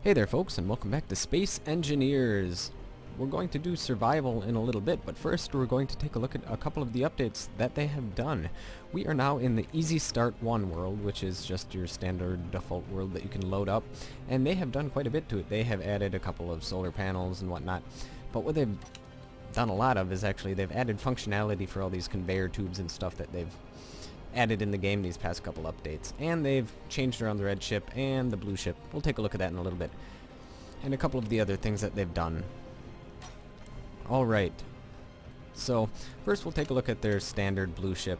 Hey there folks, and welcome back to Space Engineers. We're going to do survival in a little bit, but first we're going to take a look at a couple of the updates that they have done. We are now in the Easy Start 1 world, which is just your standard default world that you can load up, and they have done quite a bit to it. They have added a couple of solar panels and whatnot, but what they've done a lot of is actually they've added functionality for all these conveyor tubes and stuff that they've added in the game these past couple updates. And they've changed around the red ship and the blue ship. We'll take a look at that in a little bit. And a couple of the other things that they've done. Alright. So, first we'll take a look at their standard blue ship.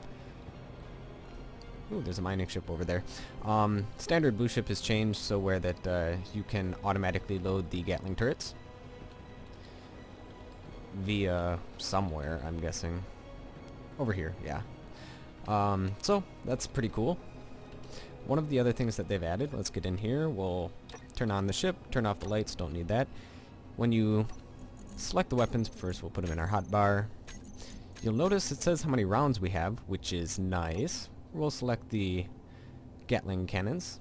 Ooh, there's a mining ship over there. Standard blue ship has changed so where that you can automatically load the Gatling turrets. Via somewhere, I'm guessing. Over here, yeah. So that's pretty cool. One of the other things that they've added, let's get in here, we'll turn on the ship, turn off the lights, don't need that. When you select the weapons, first we'll put them in our hotbar. You'll notice it says how many rounds we have, which is nice. We'll select the Gatling cannons.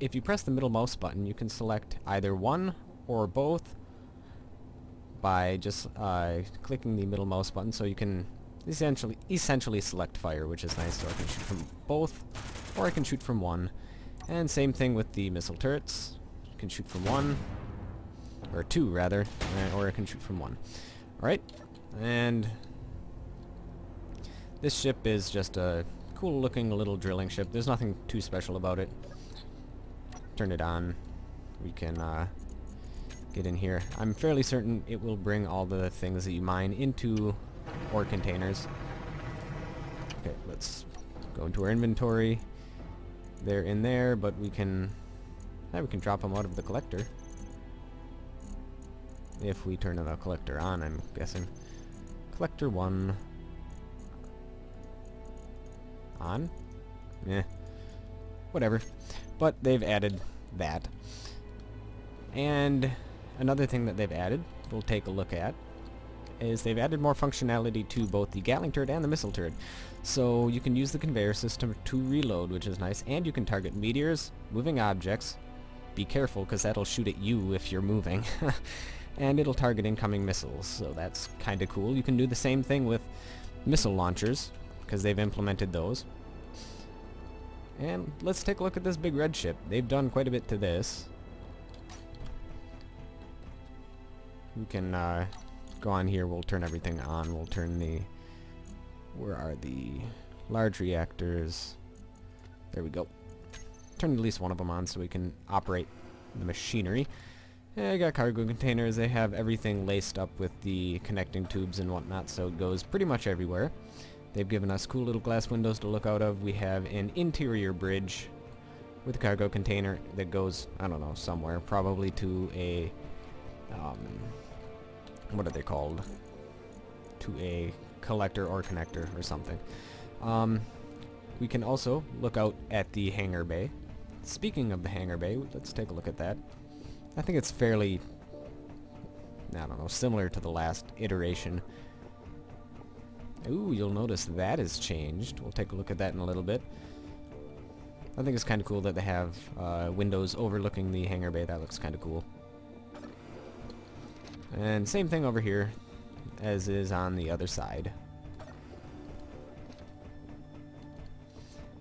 If you press the middle mouse button, you can select either one or both by just clicking the middle mouse button, so you can essentially select fire, which is nice. So I can shoot from both, or I can shoot from one. And same thing with the missile turrets. You can shoot from one, or two rather, or I can shoot from one. Alright, and this ship is just a cool looking little drilling ship. There's nothing too special about it. Turn it on. We can get in here. I'm fairly certain it will bring all the things that you mine into ore containers. Okay, let's go into our inventory. They're in there, but we can drop them out of the collector. If we turn the collector on, I'm guessing. Collector 1. On? Eh. Whatever. But they've added that. And another thing that they've added, we'll take a look at, is they've added more functionality to both the Gatling turret and the missile turret. So you can use the conveyor system to reload, which is nice, and you can target meteors, moving objects. Be careful, because that'll shoot at you if you're moving. And it'll target incoming missiles, so that's kind of cool. You can do the same thing with missile launchers, because they've implemented those. And let's take a look at this big red ship. They've done quite a bit to this. You can go on here, we'll turn everything on. We'll turn the... Where are the large reactors? There we go. Turn at least one of them on so we can operate the machinery. Yeah, I got cargo containers. They have everything laced up with the connecting tubes and whatnot, so it goes pretty much everywhere. They've given us cool little glass windows to look out of. We have an interior bridge with a cargo container that goes, I don't know, somewhere. Probably to a... what are they called? To a collector or connector or something. We can also look out at the hangar bay. Speaking of the hangar bay, let's take a look at that. I think it's fairly, I don't know, similar to the last iteration. Ooh, you'll notice that has changed. We'll take a look at that in a little bit. I think it's kind of cool that they have windows overlooking the hangar bay. That looks kind of cool. And same thing over here as is on the other side.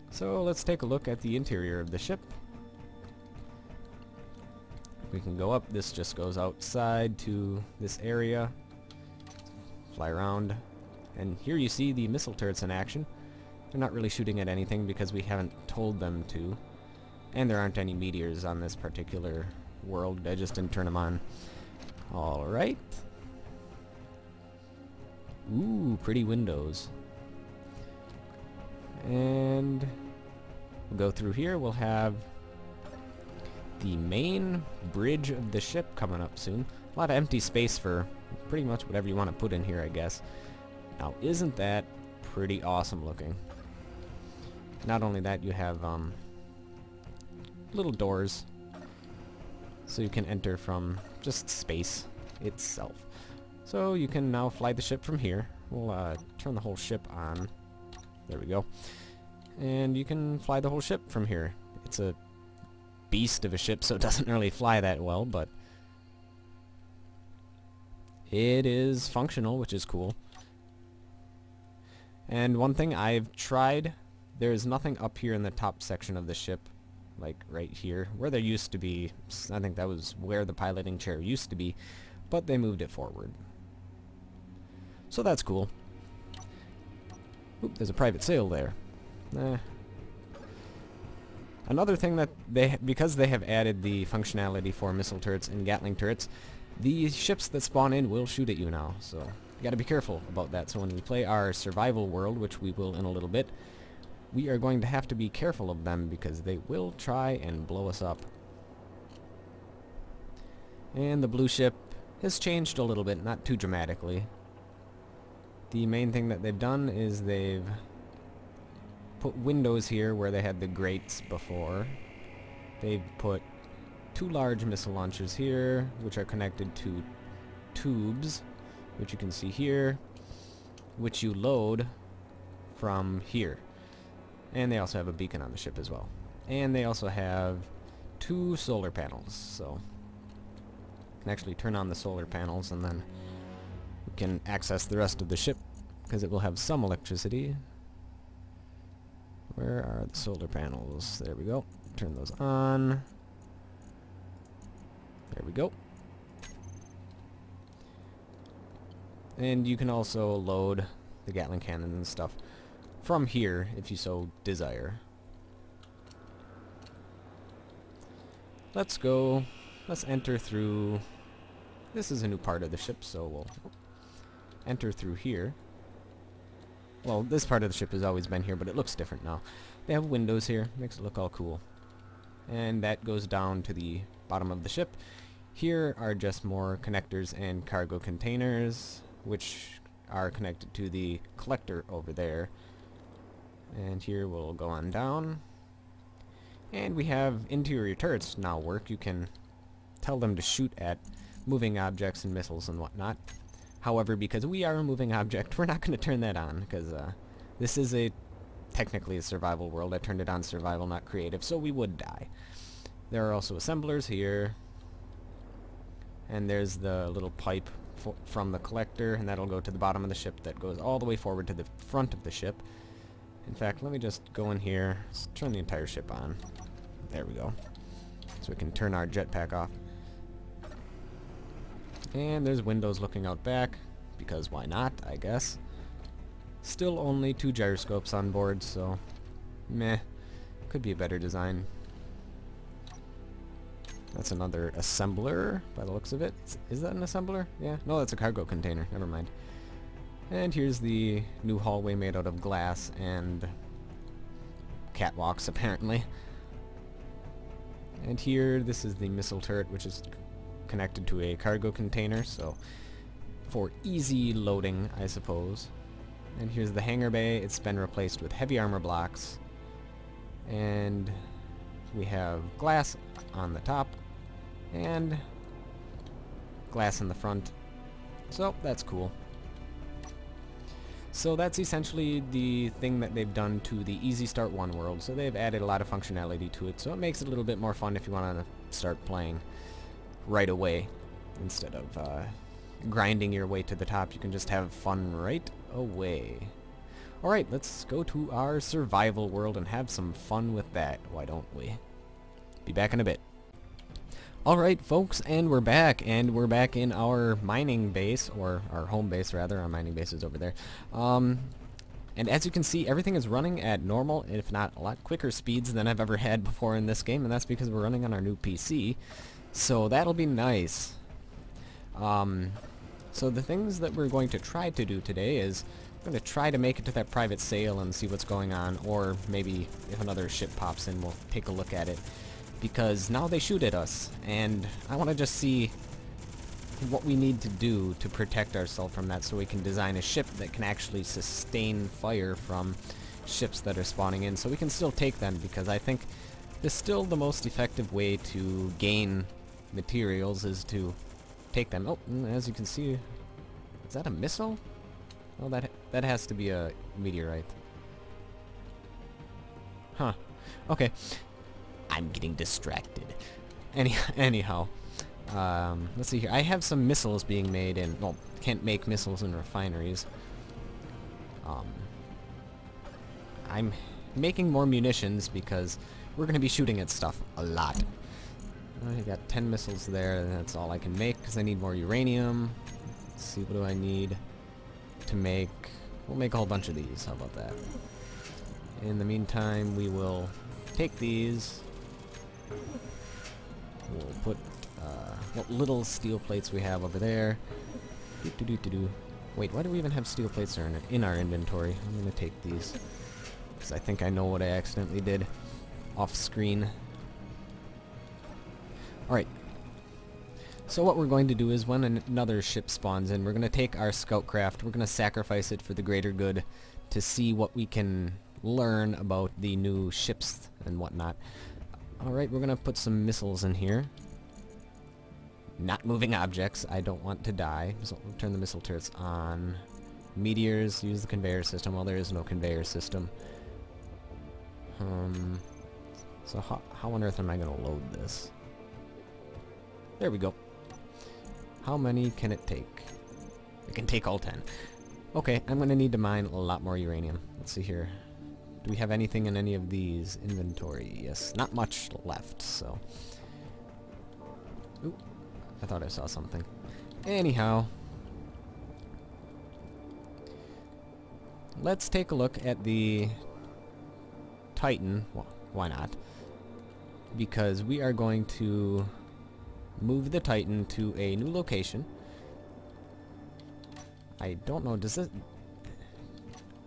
So let's take a look at the interior of the ship. We can go up. This just goes outside to this area. Fly around. And here you see the missile turrets in action. They're not really shooting at anything because we haven't told them to. And there aren't any meteors on this particular world. I just didn't turn them on. Alright. Ooh, pretty windows. And we'll go through here. We'll have the main bridge of the ship coming up soon. A lot of empty space for pretty much whatever you want to put in here, I guess. Now, isn't that pretty awesome looking? Not only that, you have little doors so you can enter from just space itself. So you can now fly the ship from here. We'll turn the whole ship on. There we go. And you can fly the whole ship from here. It's a beast of a ship, so it doesn't really fly that well, but it is functional, which is cool. And one thing I've tried, there's nothing up here in the top section of the ship, like right here, where there used to be. I think that was where the piloting chair used to be, but they moved it forward. So that's cool. Oop, there's a private sail there. Another thing that because they have added the functionality for missile turrets and Gatling turrets, the ships that spawn in will shoot at you now, so you gotta be careful about that. So when we play our survival world, which we will in a little bit, we are going to have to be careful of them because they will try and blow us up. And the blue ship has changed a little bit, not too dramatically. The main thing that they've done is they've put windows here where they had the grates before. They've put 2 large missile launchers here, which are connected to tubes, which you can see here, which you load from here. And they also have a beacon on the ship as well. And they also have 2 solar panels, so you can actually turn on the solar panels and then we can access the rest of the ship because it will have some electricity. Where are the solar panels? There we go. Turn those on. There we go. And you can also load the Gatling cannon and stuff from here if you so desire. Let's go. Let's enter through. This is a new part of the ship, so we'll enter through here. Well, this part of the ship has always been here, but it looks different now. They have windows here, makes it look all cool. And that goes down to the bottom of the ship. Here are just more connectors and cargo containers, which are connected to the collector over there. And here we'll go on down. And we have interior turrets now work. You can tell them to shoot at moving objects and missiles and whatnot. However, because we are a moving object, we're not going to turn that on, because this is technically a survival world. I turned it on survival, not creative, so we would die. There are also assemblers here. And there's the little pipe from the collector, and that'll go to the bottom of the ship that goes all the way forward to the front of the ship. In fact, let me just go in here, let's turn the entire ship on. There we go. So we can turn our jetpack off. And there's windows looking out back, because why not, I guess. Still only 2 gyroscopes on board, so meh. Could be a better design. That's another assembler, by the looks of it. Is that an assembler? Yeah. No, that's a cargo container. Never mind. And here's the new hallway made out of glass and catwalks, apparently. And here, this is the missile turret, which is connected to a cargo container, so for easy loading, I suppose. And here's the hangar bay. It's been replaced with heavy armor blocks. And we have glass on the top and glass in the front. So that's cool. So that's essentially the thing that they've done to the Easy Start 1 world. So they've added a lot of functionality to it, so it makes it a little bit more fun if you want to start playing right away. Instead of grinding your way to the top, you can just have fun right away. Alright, let's go to our survival world and have some fun with that, why don't we? Be back in a bit. Alright folks, and we're back in our mining base, or our home base rather. Our mining base is over there. And as you can see, everything is running at normal, if not a lot quicker speeds than I've ever had before in this game, and that's because we're running on our new PC. So that'll be nice. So the things that we're going to try to do today is we're going to try to make it to that private sail and see what's going on, or maybe if another ship pops in, we'll take a look at it. Because now they shoot at us, and I want to just see what we need to do to protect ourselves from that, so we can design a ship that can actually sustain fire from ships that are spawning in, so we can still take them, because I think still the most effective way to gain materials is to take them. Oh, as you can see, is that a missile? Oh, that has to be a meteorite. Huh. Okay. I'm getting distracted. Anyhow, let's see here. I have some missiles being made in... Well, can't make missiles in refineries. I'm making more munitions because we're going to be shooting at stuff a lot. I got 10 missiles there, and that's all I can make because I need more uranium. Let's see, what do I need to make? We'll make a whole bunch of these. How about that? In the meantime, we will take these. We'll put what little steel plates we have over there. Wait, why do we even have steel plates in our inventory? I'm going to take these because I think I know what I accidentally did off screen. Alright. So what we're going to do is when another ship spawns in, we're going to take our scout craft, we're going to sacrifice it for the greater good to see what we can learn about the new ships and whatnot. Alright, we're going to put some missiles in here. Not moving objects. I don't want to die. So we'll turn the missile turrets on. Meteors, use the conveyor system. Well, there is no conveyor system. So how on earth am I going to load this? There we go. How many can it take? It can take all 10. Okay, I'm going to need to mine a lot more uranium. Let's see here. Do we have anything in any of these? Inventory, yes. Not much left, so... Ooh, I thought I saw something. Anyhow. Let's take a look at the Titan. Well, why not? Because we are going to move the Titan to a new location. I don't know, does it...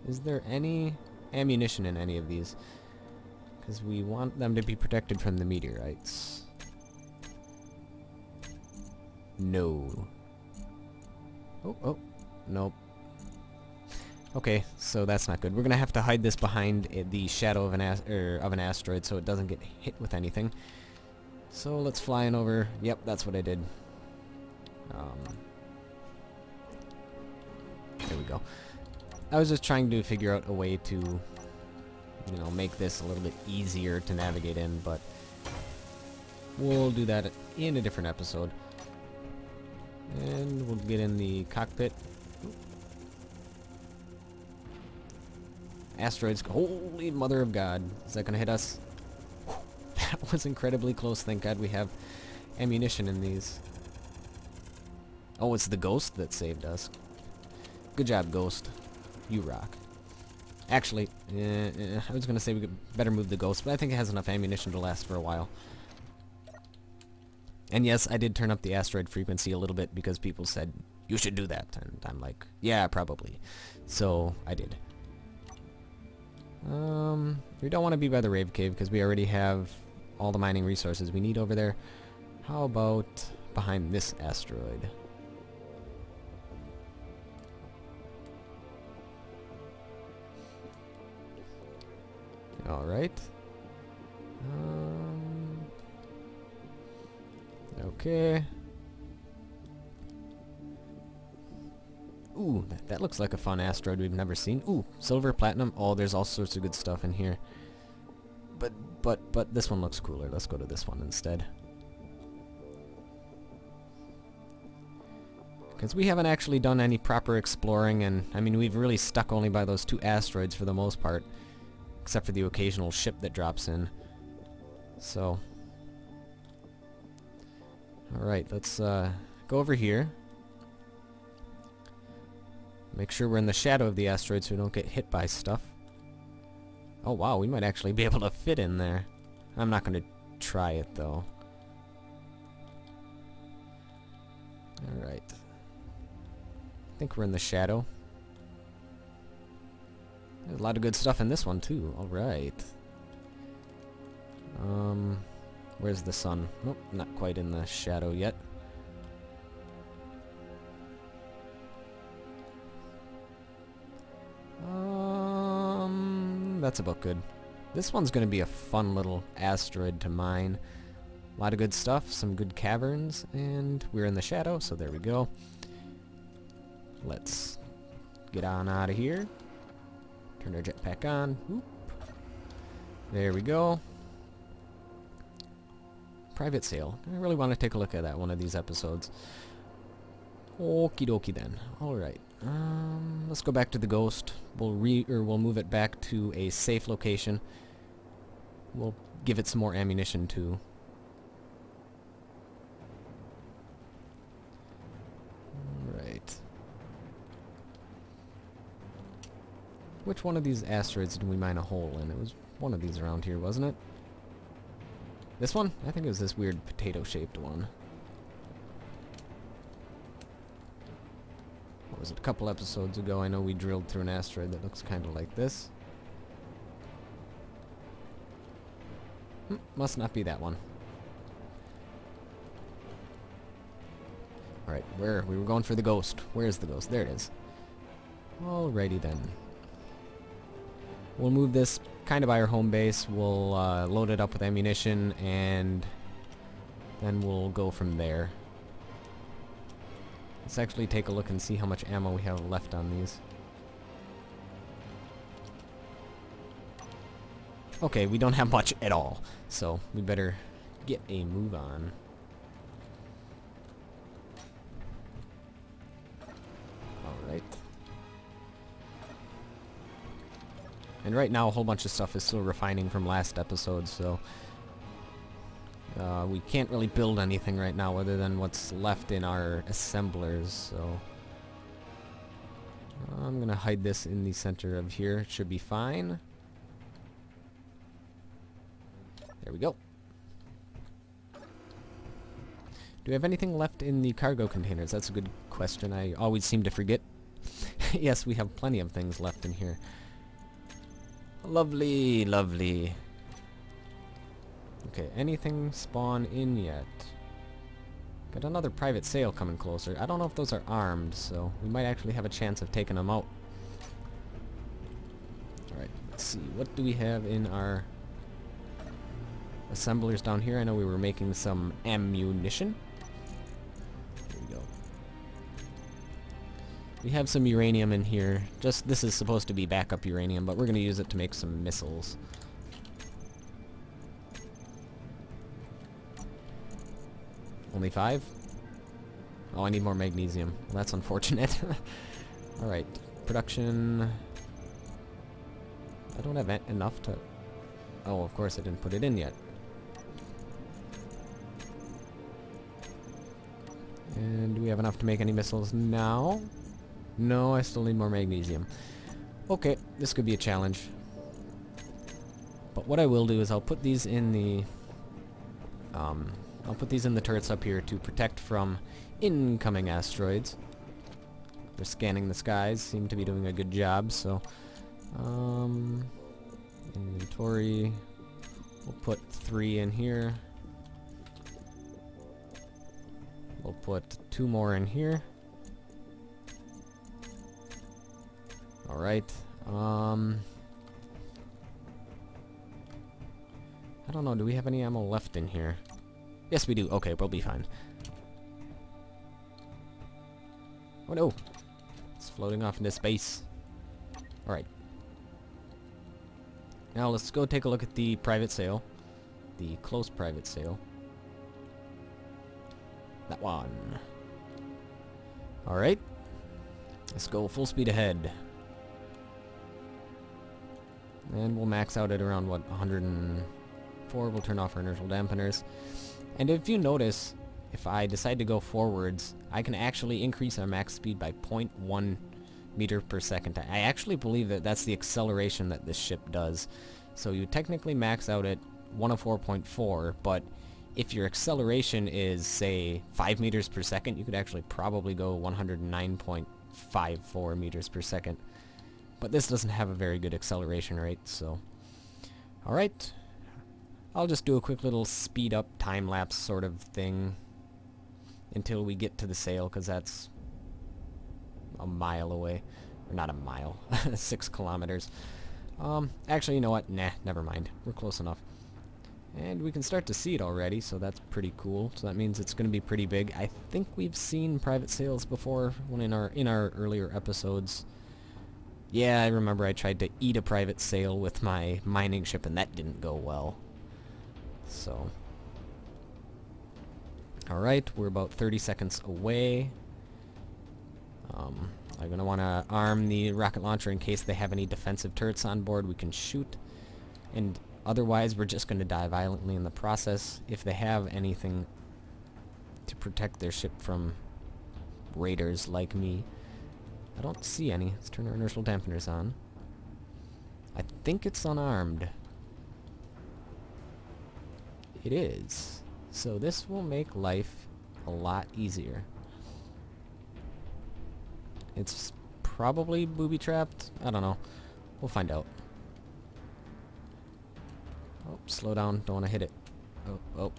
Is there any ammunition in any of these? Because we want them to be protected from the meteorites. No. Oh, nope. Okay, so that's not good. We're gonna have to hide this behind the shadow of an asteroid so it doesn't get hit with anything. So let's fly in over. Yep, that's what I did. There we go. I was just trying to figure out a way to, you know, make this a little bit easier to navigate in, but we'll do that in a different episode. And we'll get in the cockpit. Asteroids. Holy mother of God. Is that going to hit us? That was incredibly close. Thank God we have ammunition in these. Oh, it's the Ghost that saved us. Good job, Ghost. You rock. Actually, I was going to say we could better move the Ghost, but I think it has enough ammunition to last for a while. And yes, I did turn up the asteroid frequency a little bit because people said, you should do that. And I'm like, yeah, probably. So, I did. We don't want to be by the Rave Cave because we already have all the mining resources we need over there. How about behind this asteroid? Alright. Okay. Ooh, that looks like a fun asteroid we've never seen. Ooh, silver, platinum. Oh, there's all sorts of good stuff in here. But this one looks cooler. Let's go to this one instead. Because we haven't actually done any proper exploring, and I mean, we've really stuck only by those 2 asteroids for the most part. Except for the occasional ship that drops in. So. Alright, let's go over here. Make sure we're in the shadow of the asteroid so we don't get hit by stuff. Oh wow, we might actually be able to fit in there. I'm not going to try it though. Alright. I think we're in the shadow. There's a lot of good stuff in this one too. Alright. Where's the sun? Nope, not quite in the shadow yet. That's about good. This one's gonna be a fun little asteroid to mine. A lot of good stuff, some good caverns, and we're in the shadow, so there we go. Let's get on out of here. Turn our jetpack on. Whoop. There we go. private sale. I really want to take a look at that one of these episodes. Okie dokie then. Alright. Let's go back to the ghost. We'll move it back to a safe location. We'll give it some more ammunition too. Alright. Which one of these asteroids did we mine a hole in? It was one of these around here, wasn't it? This one? I think it was this weird potato-shaped one. What was it? A couple episodes ago, I know we drilled through an asteroid that looks kind of like this. Must not be that one. Alright, we were going for the ghost. Where's the ghost? There it is. Alrighty then. We'll move this kind of by our home base. We'll load it up with ammunition, and then we'll go from there. Let's actually take a look and see how much ammo we have left on these. Okay, we don't have much at all, so we better get a move on. Alright. And right now a whole bunch of stuff is still refining from last episode, so we can't really build anything right now other than what's left in our assemblers, so I'm gonna hide this in the center of here. It should be fine. There we go. Do we have anything left in the cargo containers? That's a good question. I always seem to forget. Yes, we have plenty of things left in here. Lovely, lovely. Okay, anything spawn in yet? Got another private sale coming closer. I don't know if those are armed, so we might actually have a chance of taking them out. Alright, let's see. What do we have in our assemblers down here? I know we were making some ammunition. There we go. We have some uranium in here. This is supposed to be backup uranium, but we're going to use it to make some missiles. Only 5? Oh, I need more magnesium. Well, that's unfortunate. Alright, production. I don't have enough to... Oh, of course I didn't put it in yet. And do we have enough to make any missiles now? No, I still need more magnesium. Okay, this could be a challenge. But what I will do is I'll put these in the... I'll put these in the turrets up here to protect from incoming asteroids. They're scanning the skies, seem to be doing a good job, so... Inventory... We'll put 3 in here. We'll put 2 more in here. Alright. I don't know, do we have any ammo left in here? Yes, we do. Okay, we'll be fine. Oh no! It's floating off into space. Alright. Now let's go take a look at the private sale. The close private sale. That one. Alright. Let's go full speed ahead. And we'll max out at around, what, 104. We'll turn off our inertial dampeners. And if you notice, if I decide to go forwards, I can actually increase our max speed by 0.1 meter per second. I actually believe that that's the acceleration that this ship does. So you technically max out at 104.4, but if your acceleration is, say, 5 meters per second, you could actually probably go 109.54 meters per second. But this doesn't have a very good acceleration rate, so... Alright. I'll just do a quick little speed up time-lapse sort of thing until we get to the sail, because that's a mile away. Or not a mile. 6 kilometers. Actually, you know what? Nah, never mind. We're close enough. And we can start to see it already, so that's pretty cool. So that means it's going to be pretty big. I think we've seen private sails before when in our earlier episodes. Yeah, I remember I tried to eat a private sail with my mining ship, and that didn't go well. So, Alright, we're about 30 seconds away. I'm going to want to arm the rocket launcher in case they have any defensive turrets on board we can shoot. And otherwise, we're just going to die violently in the process. If they have anything to protect their ship from raiders like me. I don't see any. Let's turn our inertial dampeners on. I think it's unarmed. It is. So this will make life a lot easier. It's probably booby-trapped. I don't know. We'll find out. Oh, slow down. Don't want to hit it. Oh.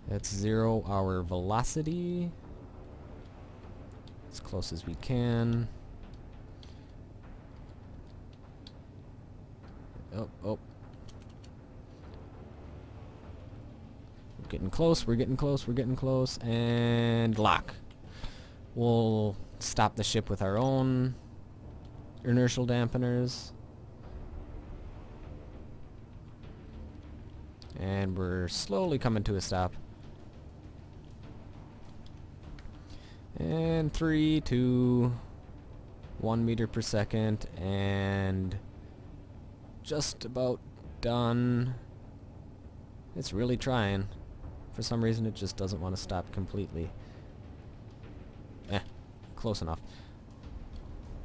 Let's 0 our velocity as close as we can. Oh. We're getting close, and lock. We'll stop the ship with our own inertial dampeners. And we're slowly coming to a stop. And 3, 2, 1 meter per second, and just about done. It's really trying. For some reason it just doesn't want to stop completely. Close enough.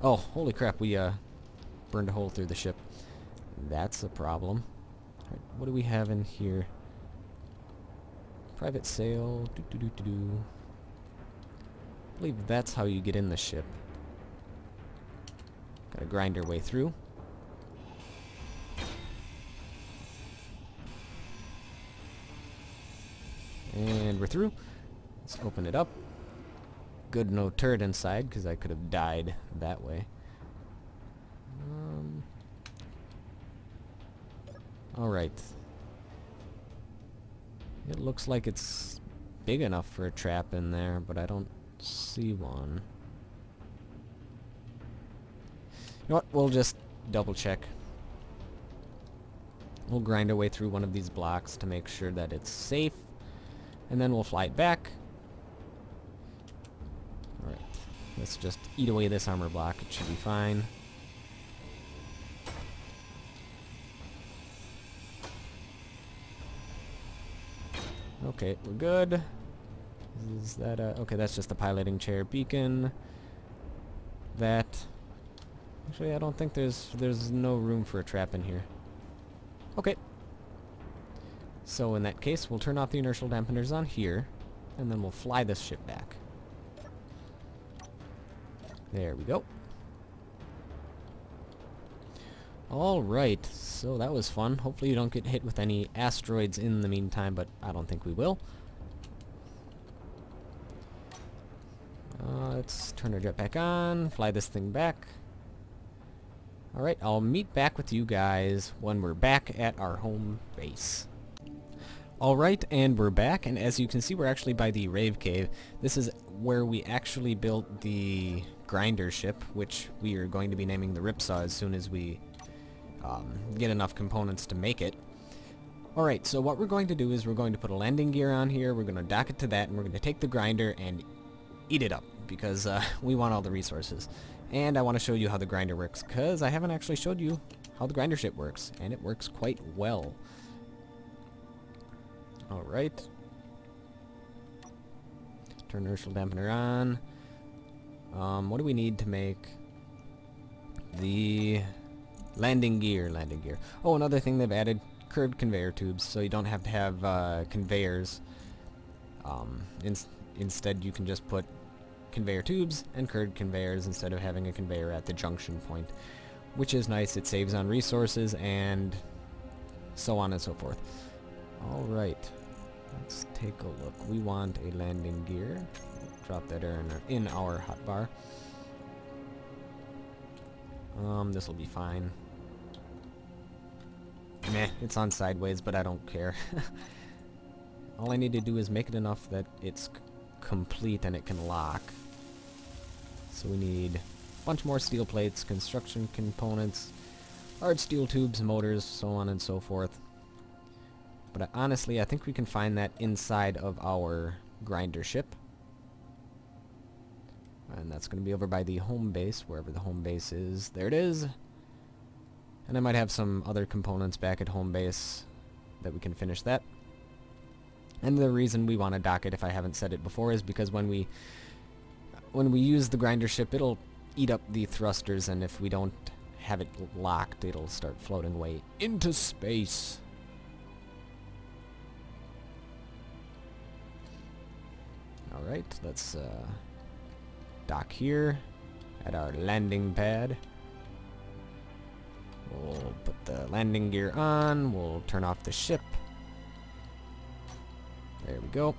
Oh, holy crap, we burned a hole through the ship. That's a problem. Alright, what do we have in here? Private sail. I believe that's how you get in the ship. Gotta grind our way through. And we're through. Let's open it up. Good, no turret inside, because I could have died that way. Alright. It looks like it's big enough for a trap in there, but I don't see one. You know what? We'll just double check. We'll grind our way through one of these blocks to make sure that it's safe. And then we'll fly it back. Alright. Let's just eat away this armor block. It should be fine. Okay, we're good. Is that okay, that's just the piloting chair beacon. That... Actually, I don't think there's no room for a trap in here. Okay. So in that case, we'll turn off the inertial dampeners on here, and then we'll fly this ship back. There we go. Alright, so that was fun. Hopefully you don't get hit with any asteroids in the meantime, but I don't think we will. Let's turn our jet back on, fly this thing back. Alright, I'll meet back with you guys when we're back at our home base. Alright, and we're back, and as you can see, we're actually by the Rave Cave. This is where we actually built the grinder ship, which we are going to be naming the Ripsaw as soon as we get enough components to make it. Alright, so what we're going to do is we're going to put a landing gear on here, we're going to dock it to that, and we're going to take the grinder and eat it up, because we want all the resources. And I want to show you how the grinder works, because I haven't actually showed you how the grinder ship works, and it works quite well. Alright. Turn inertial dampener on. What do we need to make the landing gear? Oh, another thing they've added, curved conveyor tubes, so you don't have to have conveyors. Instead, you can just put conveyor tubes and curved conveyors instead of having a conveyor at the junction point, which is nice. It saves on resources and so on and so forth. Alright. Let's take a look. We want a landing gear. Drop that in our hotbar. This will be fine. Meh, it's on sideways, but I don't care. All I need to do is make it enough that it's complete and it can lock. So we need a bunch more steel plates, construction components, hard steel tubes, motors, so on and so forth. But honestly, I think we can find that inside of our grinder ship. And that's going to be over by the home base, wherever the home base is. There it is! And I might have some other components back at home base that we can finish that. And the reason we want to dock it, if I haven't said it before, is because when we use the grinder ship, it'll eat up the thrusters, and if we don't have it locked, it'll start floating away into space. Alright, let's dock here at our landing pad. We'll put the landing gear on, we'll turn off the ship. There we go.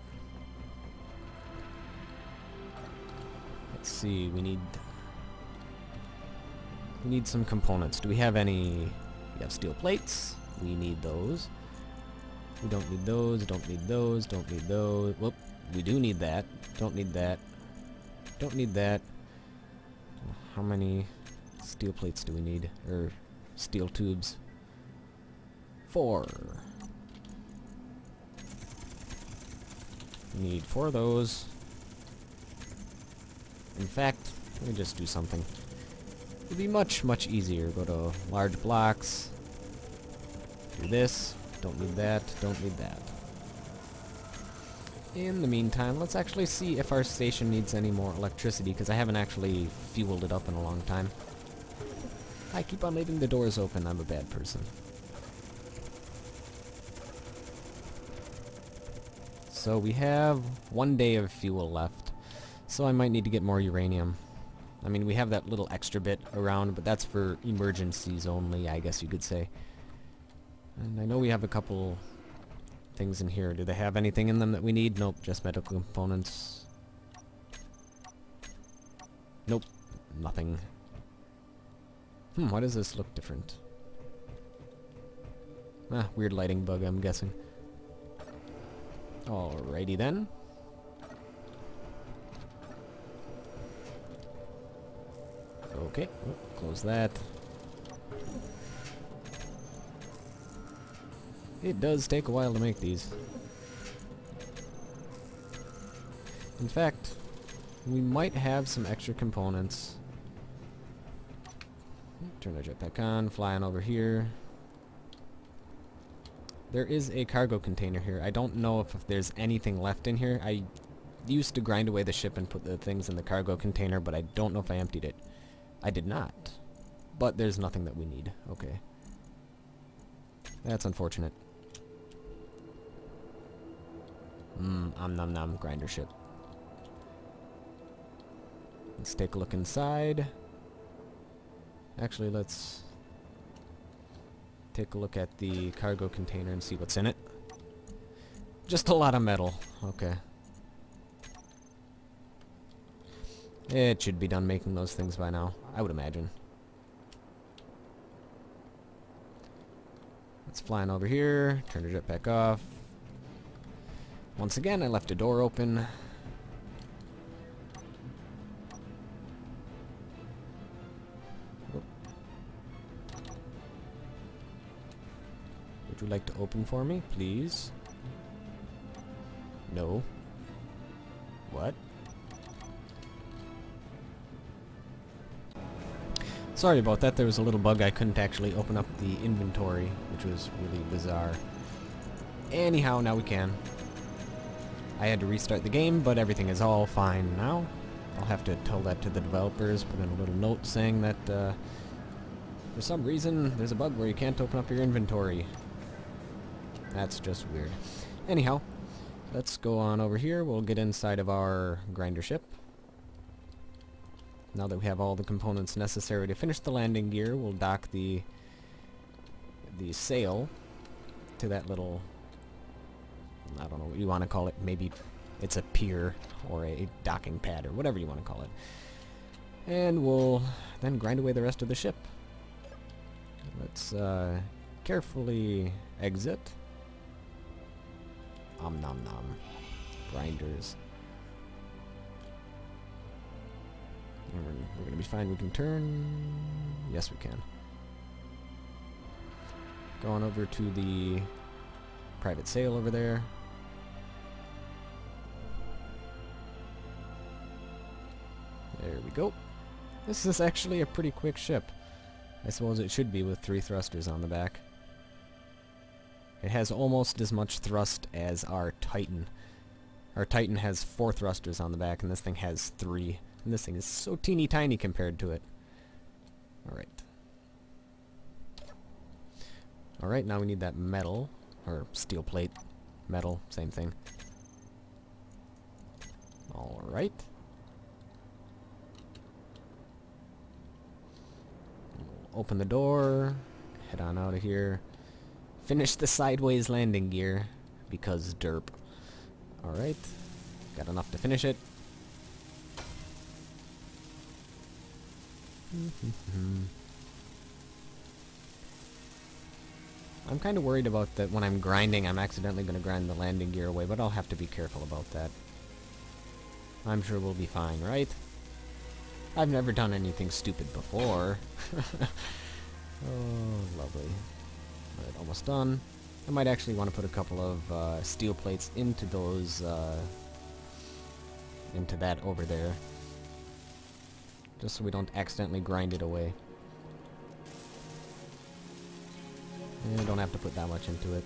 Let's see, we need some components. Do we have any? We have steel plates. We need those. We don't need those, don't need those, don't need those. Whoop, we do need that. Don't need that. Don't need that. How many steel plates do we need? Or steel tubes? 4. We need 4 of those. In fact, let me just do something. It'll be much, much easier. Go to large blocks. Do this. Don't need that. Don't need that. In the meantime, let's actually see if our station needs any more electricity, because I haven't actually fueled it up in a long time. I keep on leaving the doors open. I'm a bad person. So we have 1 day of fuel left. So I might need to get more uranium. I mean, we have that little extra bit around, but that's for emergencies only, I guess you could say. And I know we have a couple things in here. Do they have anything in them that we need? Nope, just medical components. Nope, nothing. Why does this look different? Ah, weird lighting bug, I'm guessing. Alrighty then. Okay, close that. It does take a while to make these. In fact, we might have some extra components. Turn our jetpack on, fly on over here. There is a cargo container here. I don't know if there's anything left in here. I used to grind away the ship and put the things in the cargo container, but I don't know if I emptied it. I did not. But there's nothing that we need. Okay. That's unfortunate. Nom nom grinder ship. Let's take a look inside. Actually, let's take a look at the cargo container and see what's in it. Just a lot of metal. Okay. It should be done making those things by now, I would imagine. Let's fly on over here, turn the jetpack off. Once again, I left a door open. Would you like to open for me, please? No. What? Sorry about that, there was a little bug. I couldn't actually open up the inventory, which was really bizarre. Anyhow, now we can. I had to restart the game, but everything is all fine now. I'll have to tell that to the developers, put in a little note saying that for some reason there's a bug where you can't open up your inventory. That's just weird. Anyhow, let's go on over here. We'll get inside of our grinder ship. Now that we have all the components necessary to finish the landing gear, we'll dock the sail to that little, I don't know what you want to call it. Maybe it's a pier or a docking pad or whatever you want to call it. And we'll then grind away the rest of the ship. Let's carefully exit. Nom nom. Grinders. And we're going to be fine. We can turn. Yes, we can. Going over to the private sail over there. There we go. This is actually a pretty quick ship. I suppose it should be with 3 thrusters on the back. It has almost as much thrust as our Titan. Our Titan has 4 thrusters on the back, and this thing has 3. And this thing is so teeny tiny compared to it. Alright. Alright, now we need that metal. Or steel plate. Metal, same thing. Alright. Open the door. Head on out of here. Finish the sideways landing gear. Because derp. Alright. Got enough to finish it. I'm kind of worried about that when I'm grinding, I'm accidentally going to grind the landing gear away, but I'll have to be careful about that. I'm sure we'll be fine, right? I've never done anything stupid before. Oh, lovely. Alright, almost done. I might actually want to put a couple of steel plates into those, into that over there. Just so we don't accidentally grind it away. And don't have to put that much into it.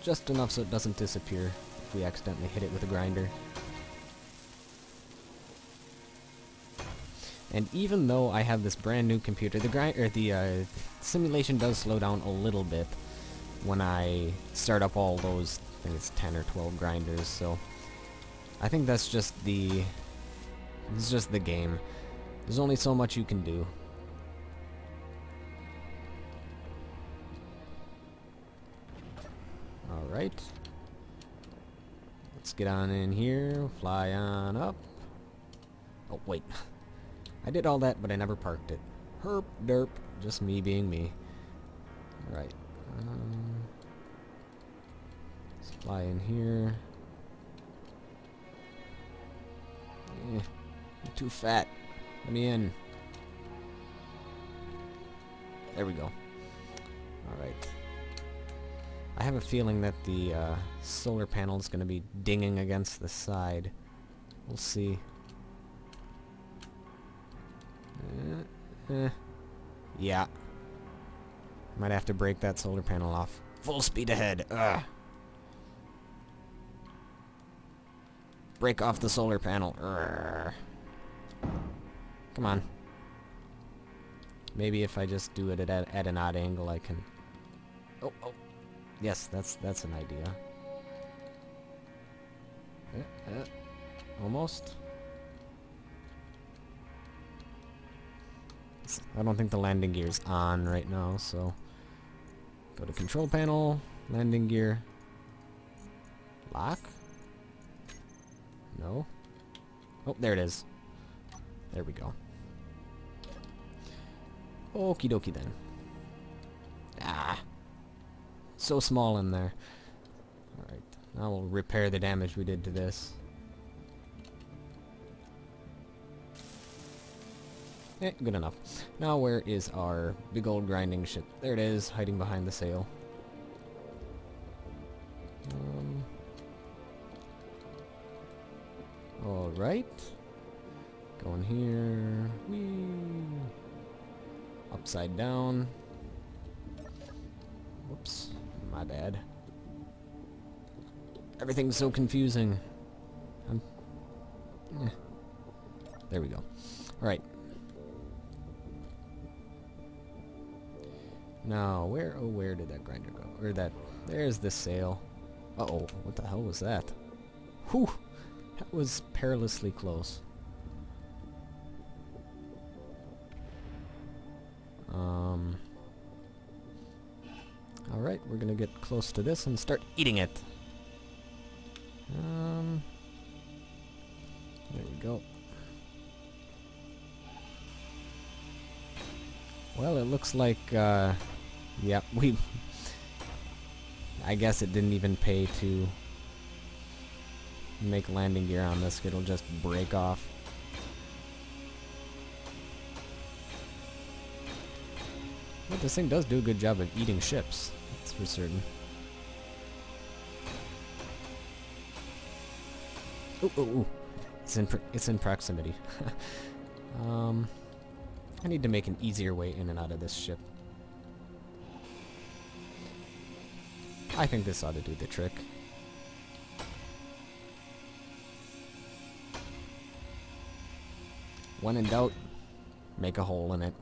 Just enough so it doesn't disappear if we accidentally hit it with a grinder. And even though I have this brand new computer, the simulation does slow down a little bit when I start up all those, I think it's 10 or 12 grinders, so I think that's just it's just the game. There's only so much you can do. Alright. Let's get on in here, fly on up. Oh, wait. I did all that, but I never parked it. Herp, derp. Just me being me. Alright. Let's fly in here. I'm too fat. Let me in. There we go. Alright. I have a feeling that the solar panel is going to be dinging against the side. We'll see. Yeah. Might have to break that solar panel off. Full speed ahead. Ugh. Break off the solar panel. Urgh. Come on. Maybe if I just do it at an odd angle, I can... Oh, oh. Yes, that's an idea. Almost. I don't think the landing gear's on right now, so... Go to control panel, landing gear. Lock? No? Oh, there it is. There we go. Okie dokie then. Ah! So small in there. Alright, now we'll repair the damage we did to this. Good enough. Now where is our big old grinding ship? There it is, hiding behind the sail. Alright. Going here. Whee! Upside down. Whoops. My bad. Everything's so confusing. There we go. Alright. Now, where did that grinder go? Or there's the sail. Uh-oh, what the hell was that? Whew! That was perilously close. Alright, we're gonna get close to this and start eating it. There we go. Well, it looks like, yeah, I guess it didn't even pay to make landing gear on this. It'll just break off. But this thing does do a good job of eating ships. That's for certain. Ooh, ooh, ooh. It's in proximity. I need to make an easier way in and out of this ship. I think this ought to do the trick. When in doubt, make a hole in it.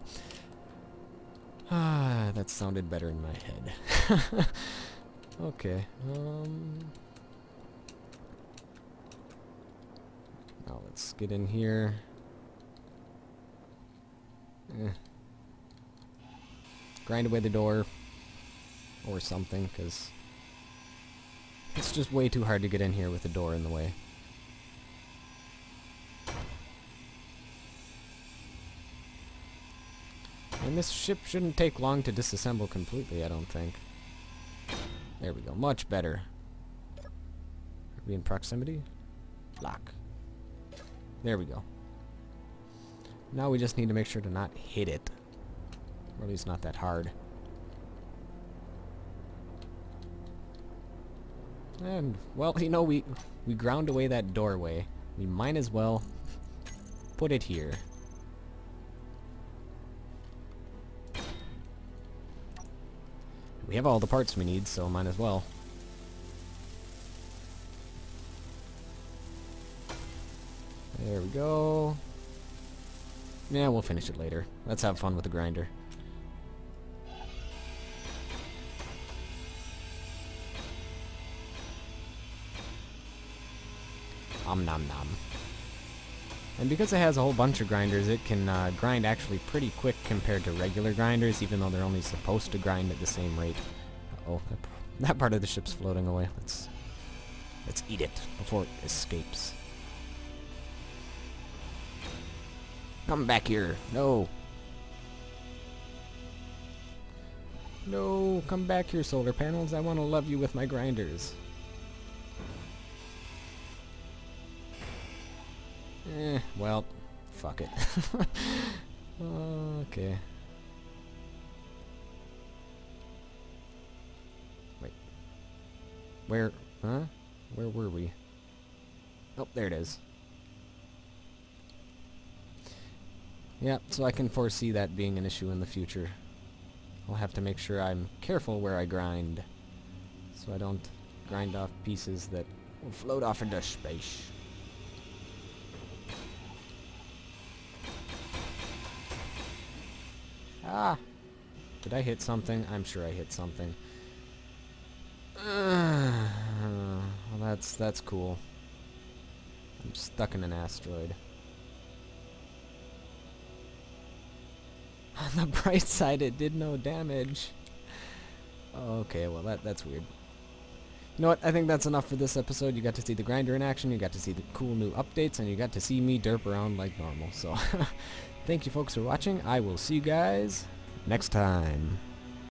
Ah, that sounded better in my head. Okay. Now let's get in here. Grind away the door or something, because it's just way too hard to get in here with the door in the way. And this ship shouldn't take long to disassemble completely, I don't think. There we go. Much better. Are we in proximity? Lock. There we go. Now we just need to make sure to not hit it. Or at least not that hard. And, well, you know, we ground away that doorway. We might as well put it here. We have all the parts we need, so might as well. There we go. Yeah, we'll finish it later. Let's have fun with the grinder. Nom nom. And because it has a whole bunch of grinders, it can grind actually pretty quick compared to regular grinders, even though they're only supposed to grind at the same rate. Uh-oh, that part of the ship's floating away. Let's eat it before it escapes. Come back here. No. No, come back here, solar panels. I want to love you with my grinders. Well, fuck it. Okay. Wait. Where, huh? Where were we? Oh, there it is. Yeah, so I can foresee that being an issue in the future. I'll have to make sure I'm careful where I grind, so I don't grind off pieces that will float off into space. Ah! Did I hit something? I'm sure I hit something. Well, that's cool. I'm stuck in an asteroid. On the bright side, it did no damage. Okay, well that's weird. You know what? I think that's enough for this episode. You got to see the grinder in action, you got to see the cool new updates, and you got to see me derp around like normal. So, thank you folks for watching. I will see you guys next time.